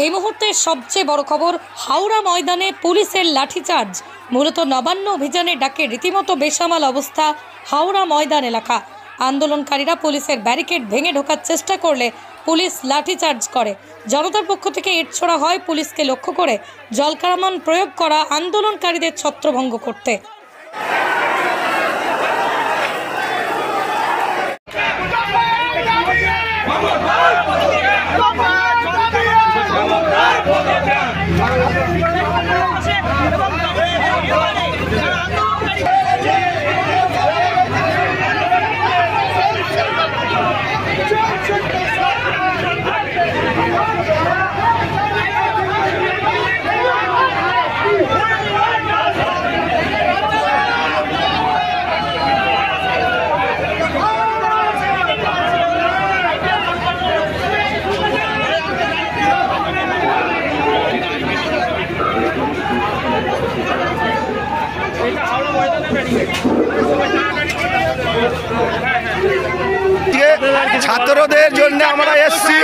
এই মুহূর্তে সবচেয়ে বড় খবর, হাওড়া ময়দানে পুলিশের লাঠিচার্জ। মূলত নবান্ন অভিযানের ডাকে রীতিমতো বেসামাল অবস্থা হাওড়া ময়দান এলাকা। আন্দোলনকারীরা পুলিশের ব্যারিকেড ভেঙে ঢোকার চেষ্টা করলে পুলিশ লাঠিচার্জ করে। জনতার পক্ষ থেকে ইট ছোড়া হয় পুলিশকে লক্ষ্য করে। জলকামান প্রয়োগ করা আন্দোলনকারীদের ছত্রভঙ্গ করতে। ছাত্রদের জন্য আমরা এসছি,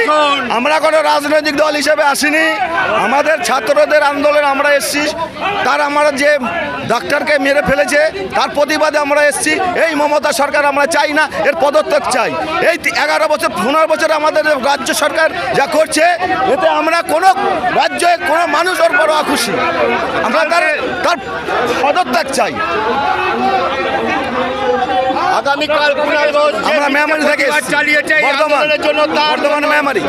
আমরা কোনো রাজনৈতিক দল হিসেবে আসিনি। আমাদের ছাত্রদের আন্দোলন আমরা এসছি। তার আমরা যে ডাক্তারকে মেরে ফেলেছে তার প্রতিবাদে আমরা এসছি। এই মমতা সরকার আমরা চাই না, এর পদত্যাগ চাই। এই 11 বছর 15 বছর আমাদের রাজ্য সরকার যা করছে, এতে আমরা কোনো রাজ্যে কোনো মানুষ ওর বড় খুশি। আমরা তার পদত্যাগ চাই। আগামীকাল 15 রোজ আমরা মেমারি থেকে চালিয়েছে বর্ধমানের জন্য তার মেমারি